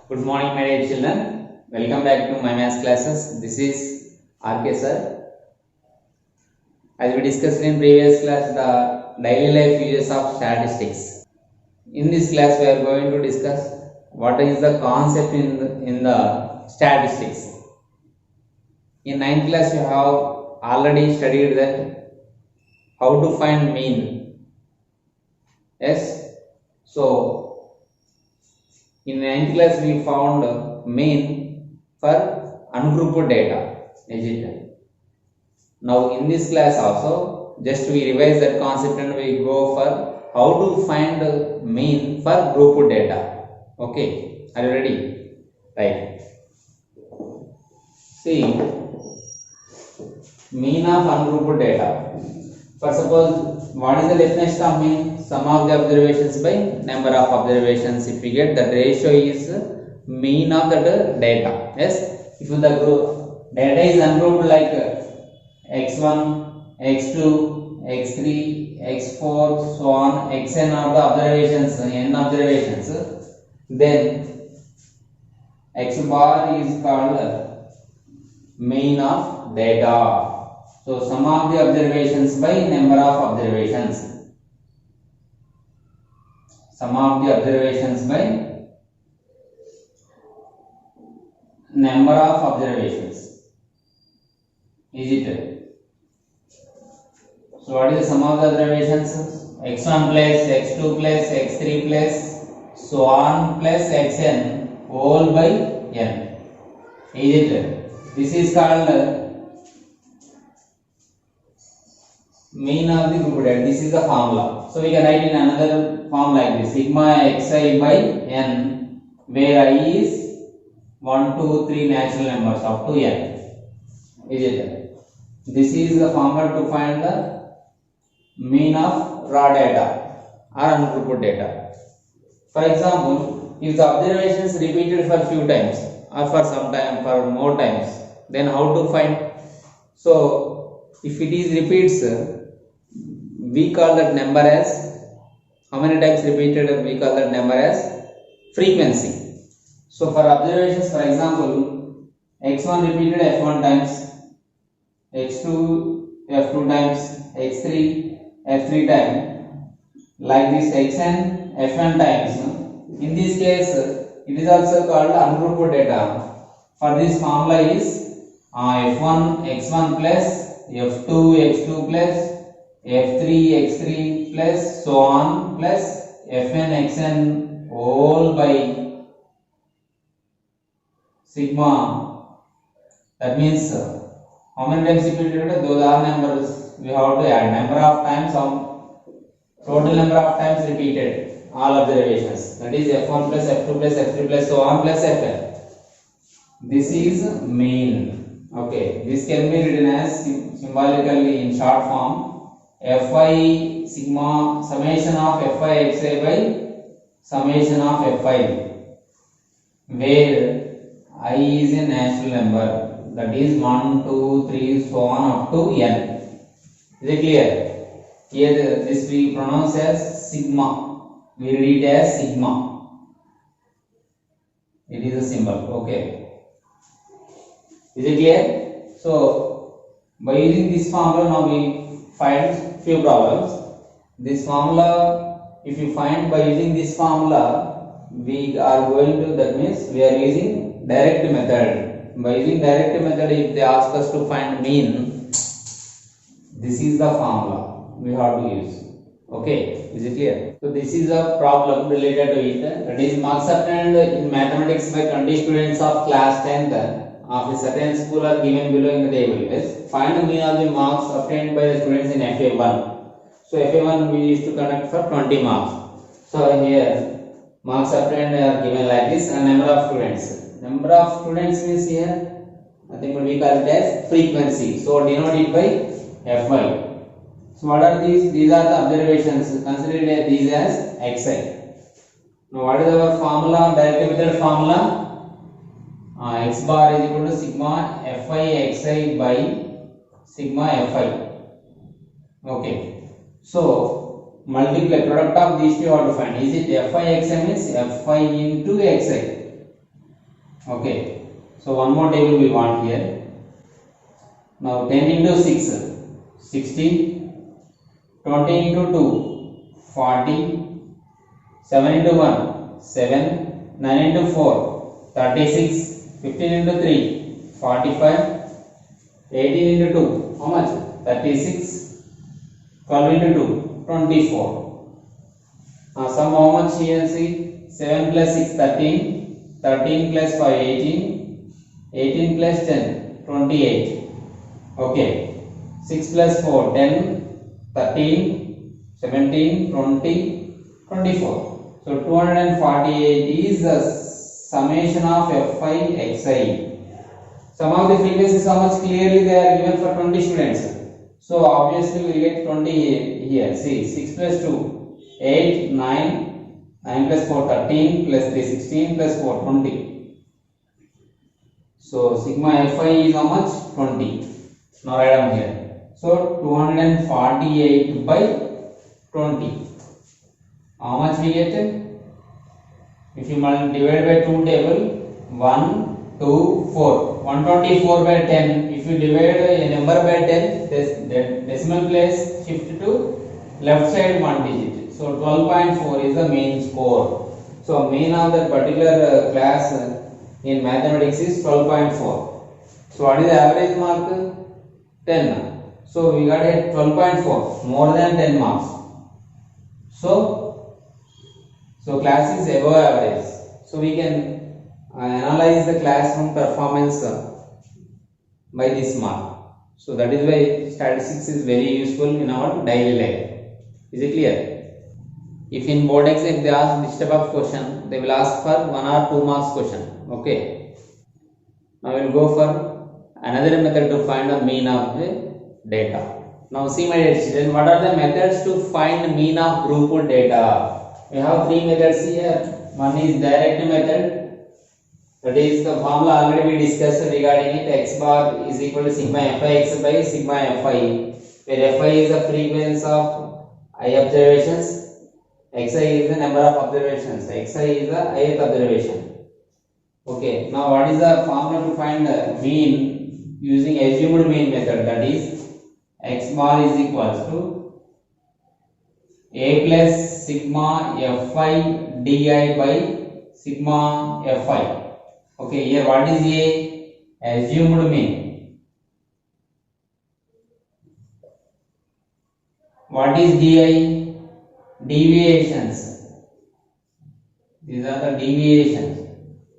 Good morning, my dear children. Welcome back to my maths classes. This is RK sir. As we discussed in previous class, the daily life uses of statistics. In this class, we are going to discuss what is the concept in the statistics. In 9th class, you have already studied that how to find mean. Yes. So in 9th class, we found mean for ungrouped data. Is it? Now in this class also, just we revise that concept and we go for how to find mean for grouped data. Okay, are you ready? Right. See, mean of ungrouped data. For suppose, what is the definition of mean? Sum of the observations by number of observations. If we get that ratio is mean of the data. Yes, if the group data is ungrouped like x1, x2, x3, x4, so on, xn of the observations, n observations, then x bar is called mean of data. So sum of the observations by number of observations. Sum of the observations by number of observations. Is it? So what is the sum of the observations? x1 plus x2 plus x3 plus so on plus xn whole by n. Is it? This is called mean of the group data. This is the formula. So we can write in another form like this: sigma xi by n, where I is 1, 2, 3 natural numbers up to n. Is it? This is the formula to find the mean of raw data or ungrouped data. For example, if the observations repeated for few times or for some time for more times, then how to find? So if it is repeats, we call that number as, how many times repeated, we call that number as frequency. So for observations, for example, x1 repeated f1 times, x2 f2 times, x3 f3 times, like this xn fn times. In this case, it is also called ungrouped data. For this formula is f1 x1 plus f2 x2 plus f3 x3 plus so on plus fn xn whole by sigma. That means how many times repeated? Those are numbers we have to add. Number of times, total number of times repeated all observations. That is f1 plus f2 plus f3 plus so on plus fn. This is mean. Okay, this can be written as symbolically in short form: fi sigma summation of fi xi by summation of fi, where I is a natural number, that is 1, 2, 3 so on up to n. Is it clear? Here this we pronounce as sigma, we read it as sigma. It is a symbol. Okay, is it clear? So by using this formula, now we find few problems. This formula, if you find by using this formula, we are going to, that means we are using direct method. By using direct method, if they ask us to find mean, this is the formula we have to use. Okay, is it clear? So this is a problem related to it. That is marks obtained in mathematics by 20 students of class 10th of a certain school are given below in the table. Yes, find the mean of the marks obtained by the students in FA1. So FA1 we used to conduct for 20 marks. So here marks obtained are given like this, and number of students. Number of students means here, I think we call it as frequency. So denote it by Fy. So what are these? These are the observations. Consider these as xi. Now what is our formula? Direct method formula? X bar is equal to sigma fi xi by sigma fi. Okay. So multiply product of these two, how to find? Is it fi xi means fi into xi. Okay, so one more table we want here. Now 10 into 6 60, 20 into 2 40, 7 into 1 7, 9 into 4 36, 15 into 3 45, 18 into 2 how much 36, 12 into 2 24. Sum how much here? See, 7 plus 6 13, 13 plus 5 18, 18 plus 10 28. Okay, 6 plus 4 10, 13, 17, 20, 24. So 248 is the summation of Fi Xi. Some of the frequencies how much clearly they are given for 20 students. So obviously we will get 20 here. See, 6 plus 2 8, 9, 9 plus 4 13 plus 3 16 plus 4 20. So sigma Fi is how much? 20. Now write down here. So 248 by 20. How much we get? If you divide by 2 table 1, 2, 4. 124 by 10. If you divide a number by 10, this decimal place shift to left side 1 digit. So 12.4 is the main score. So mean of that particular class in mathematics is 12.4. So what is the average mark? 10. So we got a 12.4, more than 10 marks. So class is above average. So we can analyze the classroom performance by this mark. So that is why statistics is very useful in our daily life. Is it clear? If in board exam they ask this type of question, they will ask for 1 or 2 marks question. Okay. Now we will go for another method to find the mean of the data. Now see my dear students, what are the methods to find mean of grouped data? We have 3 methods here. One is direct method. That is the formula already we discussed regarding it. X bar is equal to sigma Fix by sigma Fi, where Fi is the frequency of I observations, Xi is the number of observations, Xi is the ith observation. Okay, now what is the formula to find the mean using assumed mean method? That is X bar is equals to A plus sigma Fi di by sigma Fi. Okay, here what is A? Assumed mean. What is di? Deviations. These are the deviations.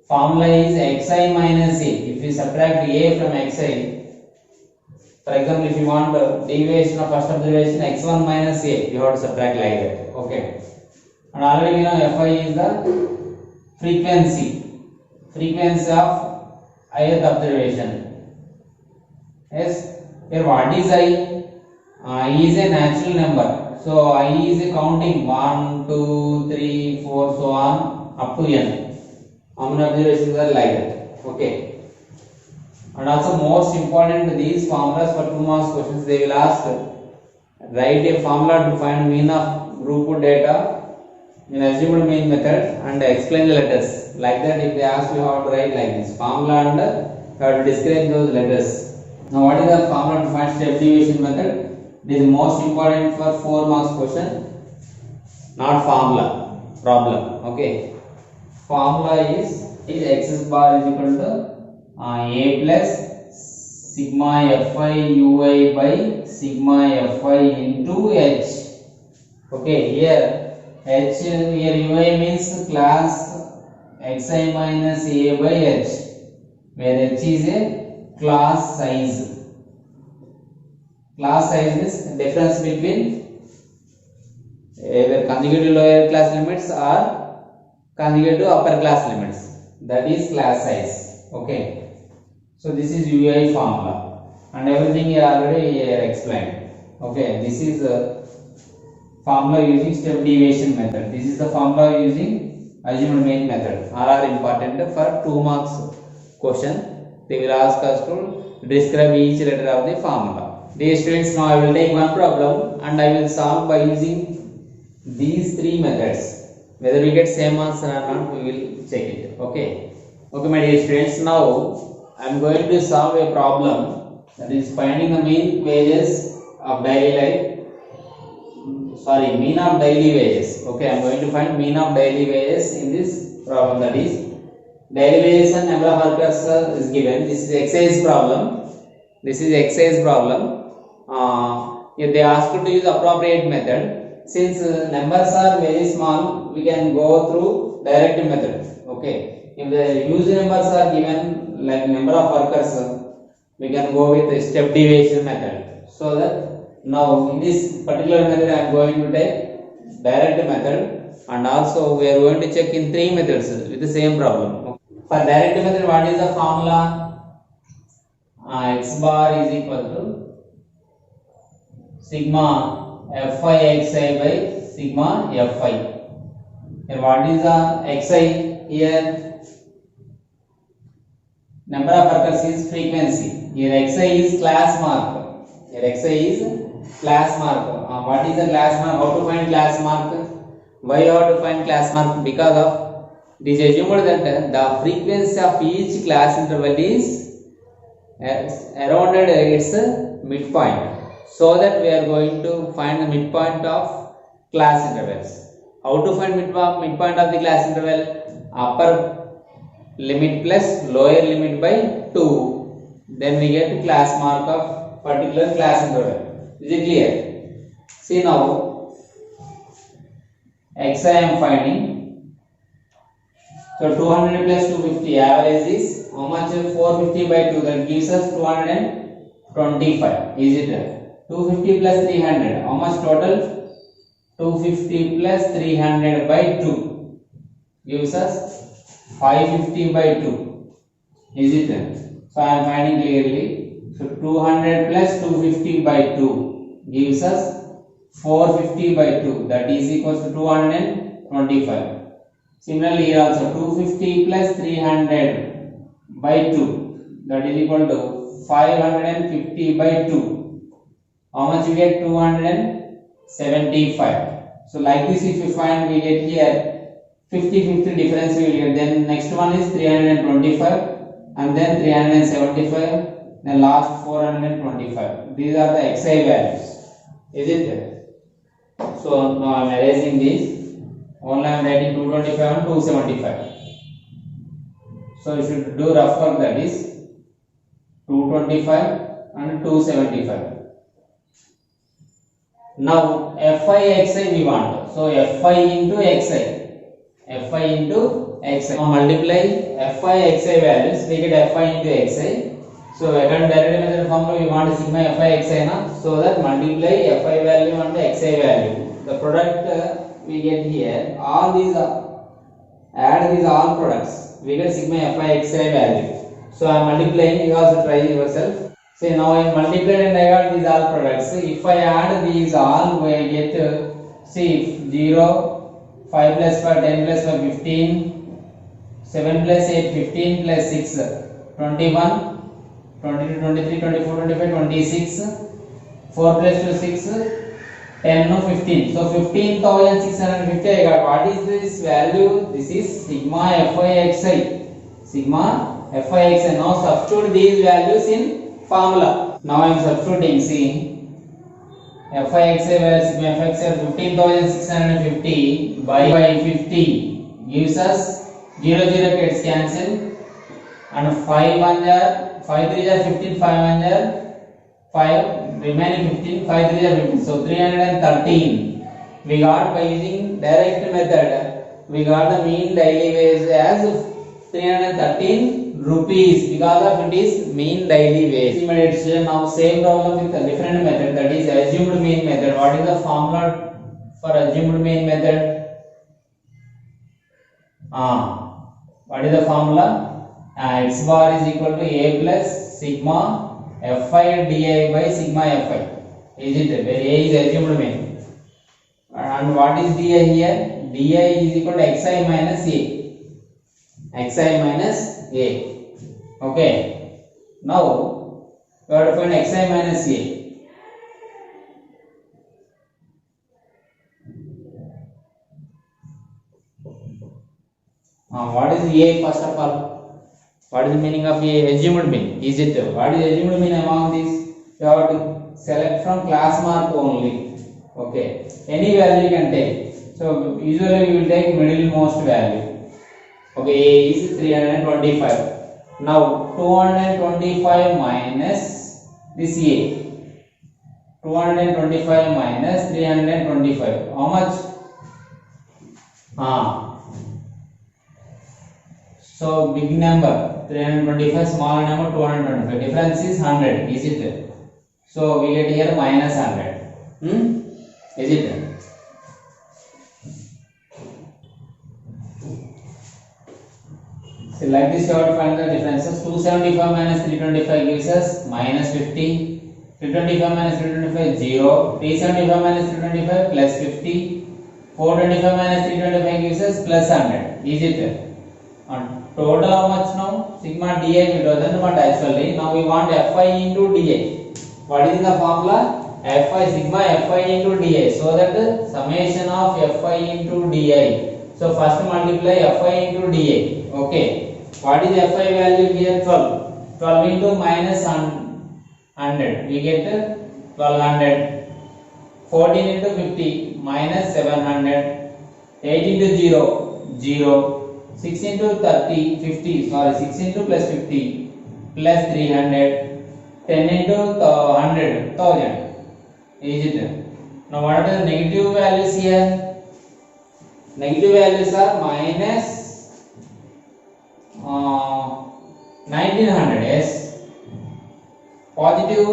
Formula is xi minus a. If you subtract a from xi, for example, if you want deviation of first observation x1 minus a, you have to subtract like that. Okay. And already we know Fi is the frequency of ith observation. Yes. Here what is I? I is a natural number. So I is a counting 1, 2, 3, 4, so on up to n. How many observations are like that? Okay. And also most important, these formulas for 2 marks questions, they will ask write a formula to find mean of grouped data in assumed mean method and explain the letters. Like that, if they ask you how to write like this formula and you have to describe those letters. Now what is the formula to find step deviation method? It is most important for 4 marks question, not formula, problem. Okay. Formula is x bar is equal to a plus sigma Fi ui by sigma Fi into h. Okay, here h, here ui means class xi minus a by h, where h is a class size. Class size is difference between either conjugate to lower class limits or conjugate to upper class limits. That is class size. Okay. So this is UI formula, and everything is already explained. Okay. This is the formula using step deviation method. This is the formula using assumed mean method. All are important for 2 marks question. They will ask us to describe each letter of the formula. Dear students, now I will take one problem and I will solve by using these 3 methods. Whether we get same answer or not, we will check it. Okay. Okay, my dear students, now I am going to solve a problem that is finding the mean wages of daily life. Sorry, mean of daily wages. Okay, I am going to find mean of daily wages in this problem. That is daily wages and number of workers is given. This is exercise problem. This is exercise problem. If they ask you to use appropriate method, since numbers are very small, we can go through direct method. Okay, if the use numbers are given like number of workers, we can go with the step deviation method. So that now in this particular method I am going to take direct method, and also we are going to check in three methods with the same problem. For direct method, what is the formula? X bar is equal to sigma fi xi by sigma fi. Here what is the xi? Here number of workers is frequency. Here xi is class mark. Here xi is class mark. What is the class mark? How to find class mark? Why how to find class mark? Because of it is assumed that the frequency of each class interval is around its midpoint, so that we are going to find the midpoint of class intervals. How to find midpoint of the class interval? Upper limit plus lower limit by 2, then we get class mark of particular class interval. Is it clear? See now, xi I am finding. So 200 plus 250 average is how much? 450 by 2, that gives us 225. Is it 250 plus 300? How much total? 250 plus 300 by 2 gives us 550 by 2. Is it? So I am finding clearly. So 200 plus 250 by 2 gives us 450 by 2, that is equals to 225. Similarly, here also 250 plus 300 by 2, that is equal to 550 by 2. How much we get? 275. So like this, if you find, we get here 50-50 difference we will get. Then next one is 325, and then 375, then last 425. These are the xi values. Is it? So now I am erasing this. Only I am writing 225 and 275. So you should do rough work, that is 225 and 275. Now fi xi we want. So fi into xi. Fi into xi. Now multiply fi xi values, we get fi into xi. So again direct method formula we want sigma fi xi na. So that multiply fi value and xi value. The product we get here, all these add these all products, we get sigma fi xi value. So I am multiplying, you also try yourself. See now I multiplied and I got these all products. If I add these all, we get see 0, 5 plus 5, 10 plus 5, 15, 7 plus 8, 15 plus 6, 21, 22, 23, 24, 25, 26, 4 plus 2, 6, 10 no 15. So 15,650 I got. What is this value? This is sigma fi xi. Sigma fi xi. Now substitute these values in formula. Now I am substituting. See, fi xi value sigma fi xi 15,650 by 50 gives us 0 gets cancelled, and 5 1 are 5 3 are 15, 5 1 are 5. Remaining 15, 5 3 are 15. So 313 we got by using direct method. We got the mean daily wage as 313 rupees because of it is mean daily wage. Now same problem with a different method, that is assumed mean method. What is the formula for assumed mean method? What is the formula? X bar is equal to a plus sigma fi di by sigma fi. Is it? Where a is assumed mean. And what is di here? Di is equal to xi minus a. Xi minus a. Okay. Now we have to find xi minus a. What is a first of all? What is the meaning of a assumed mean? Is it what is assumed mean among these? You have to select from class mark only. Okay, any value you can take. So usually we will take middlemost value. Okay, A is 325. Now 225 minus this A. 225 minus 325. How much? So big number 325, small number 225. Difference is 100. Is it? So we get here minus 100. Is it? So like this you have to find the differences. 275 minus 325 gives us minus 50. 325 minus 325 0. 375 minus 325 plus 50. 425 minus 325 gives us plus 100. Is it? And total how much now? Sigma di we doesn't want actually. Now we want Fi into di. What is the formula? Fi sigma Fi into di. So that the summation of Fi into di. So first multiply Fi into di. Okay. What is Fi value here? 12. 12 into minus 100. We get 1200. 14 into 50 minus 700. 8 into 0 0. 6 into 30 50. Sorry, 6 into plus 50 plus 300. 10 into 100 1000. Is it? Now what are the negative values here? Negative values are minus 1900. Yes. Positive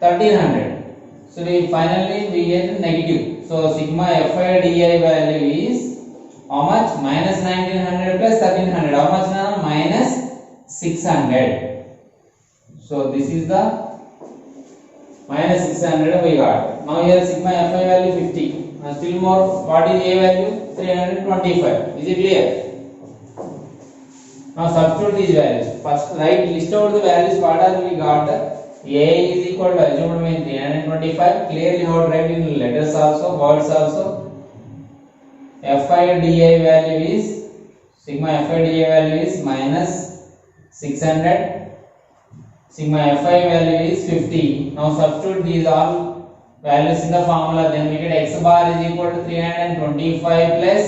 1300. So we finally we get negative. So sigma Fi di value is how much? Minus 1900 plus 1300. How much now? Minus 600. So this is the minus 600 we got. Now here sigma Fi value 50. And still more, what is A value? 325. Is it clear? Now substitute these values. First write list out the values. What are we got? A is equal to assumed mean 325. Clearly how to write in letters also, words also. Fi di value is sigma Fi di value is minus 600. Sigma Fi value is 50. Now substitute these all values in the formula. Then we get x bar is equal to 325 plus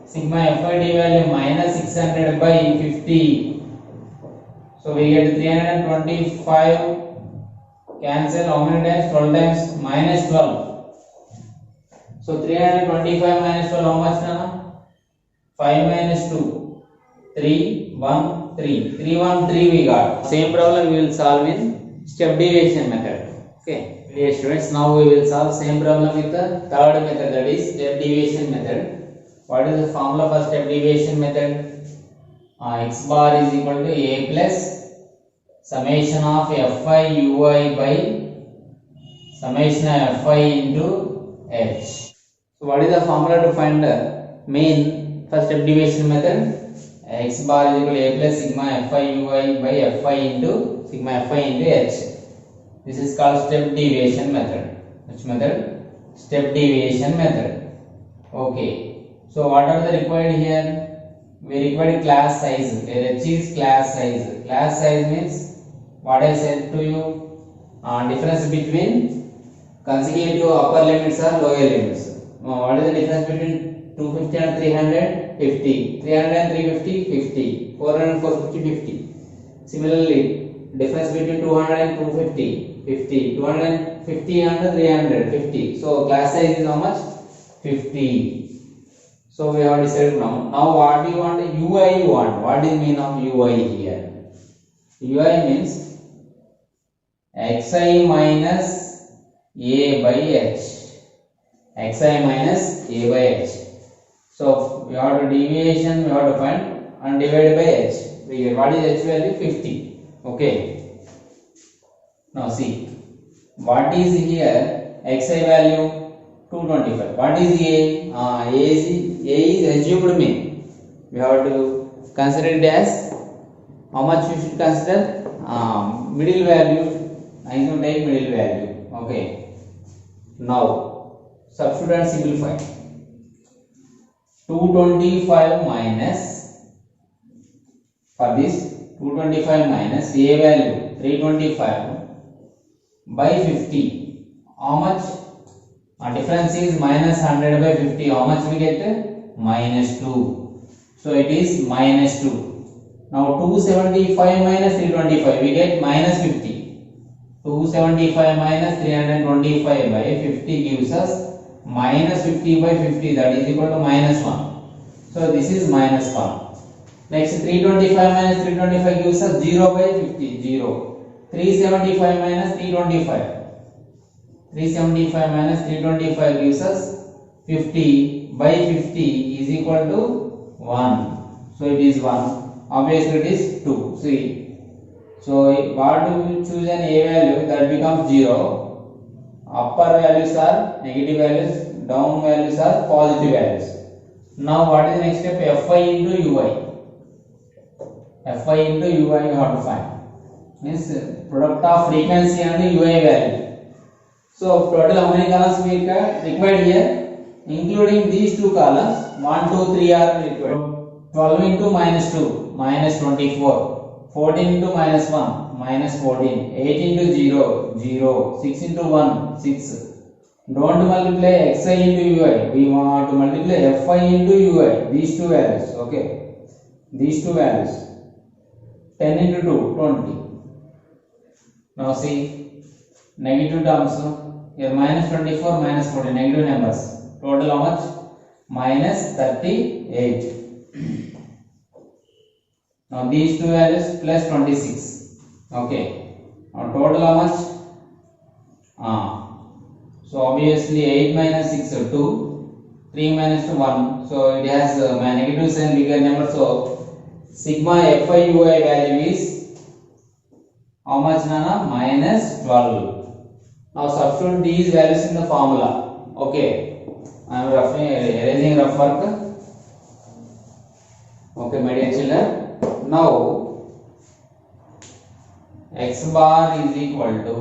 sigma Fi di value minus 600 by 50. So we get 325 cancel how many times? 12 times minus 12. So 325 minus 12 how much now? 5 minus 2 3 1 3 3 1 3 we got. Same problem we will solve in step deviation method. Okay, dear students, now we will solve same problem with the third method, that is step deviation method. What is the formula for step deviation method? X bar is equal to A plus summation of Fi ui by summation of Fi into H. So what is the formula to find the mean for step deviation method? X bar is equal to A plus sigma Fi ui by Fi into sigma Fi into H. This is called step deviation method. Which method? Step deviation method. Okay. So what are the required here? We require class size. H is class size. Class size means what I said to you. Difference between consecutive upper limits or lower limits. What is the difference between 250 and 300? 50. 300 and 350? 50. 400 and 450? 50. Similarly, difference between 200 and 250? 50. 250 and 300? 50. So class size is how much? 50. So we have decided now. Now what do you want? UI you want. What is the meaning of UI here? UI means xi minus a by h. Xi minus a by h. So we have to deviation we have to find and divide by h. We get what is h value? 50. Okay. Now see what is here xi value 225. What is a? A is assumed mean. We have to consider it as how much we should consider middle value. I can take middle value. Okay. Now substitute and simplify. 225 minus For this 225 minus a value 325 by 50. How much? Difference is minus 100 by 50. How much we get? Minus 2. So it is minus 2. Now 275 minus 325 we get minus 50. 275 minus 325 by 50 gives us minus 50 by 50, that is equal to minus 1. So this is minus 1. Next 325 minus 325 gives us 0 by 50, 0. 375 minus 325. 375 minus 325 gives us 50 by 50 is equal to 1. So it is 1. Obviously it is 2. See. So what do you choose an a value, that becomes 0. Upper values are negative values, down values are positive values. Now what is the next step? Fi into ui. Fi into ui you have to find. Means product of frequency and ui value. So total how many columns we required here? Including these two columns, 1, 2, 3 are required. 12 into minus 2, minus 24. 14 into minus 1, minus 14. 8 into 0, 0. 6 into 1, 6. Don't multiply xi into ui. We want to multiply fi into ui. These two values. Okay. These two values. 10 into 2, 20. Now see, negative terms. Here minus 24, minus 14. Negative numbers. Total how much? Minus 38. Now these two values plus 26. Okay. Now total how much? So obviously 8 minus 6 is 2. 3 minus 2 1. So it has negative sign, bigger number. So sigma fi ui value is how much, Nana? Minus 12. Now substitute these values in the formula. Okay. I am erasing rough work. Okay, my dear children. Now x bar is equal to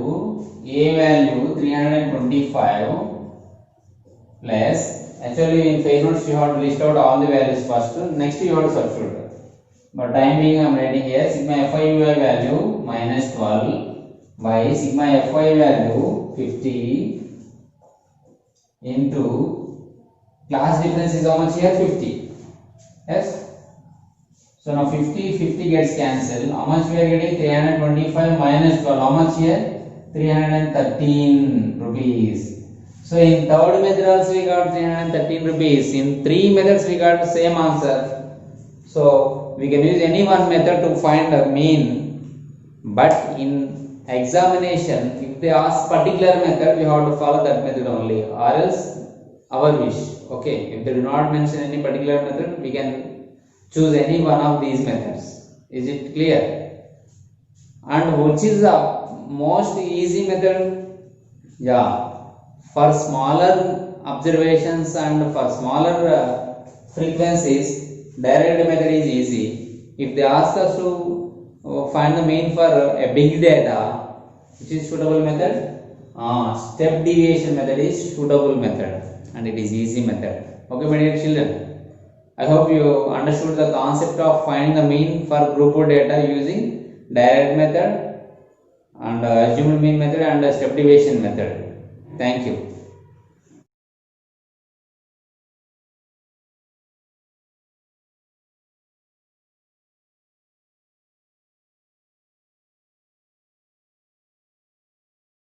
a value 325 plus, actually in phase notes you have to list out all the values first, next you have to substitute, but time being I am writing here sigma fi ui value minus 12 by sigma fi value 50 into class difference is how much here? 50. Yes. So now 50 gets cancelled. How much we are getting? 325 minus 12. How much here? 313 rupees. So in third method also we got 313 rupees. In three methods we got the same answer. So we can use any one method to find the mean. But in examination, if they ask particular method, we have to follow that method only, or else our wish. Okay. If they do not mention any particular method, we can choose any one of these methods. Is it clear? And which is the most easy method? Yeah, for smaller observations and for smaller frequencies, direct method is easy. If they ask us to find the mean for a big data, which is suitable method? Step deviation method is suitable method, and it is easy method. Okay, my dear children. I hope you understood the concept of finding the mean for group of data using direct method and assumed mean method and step deviation method. Thank you.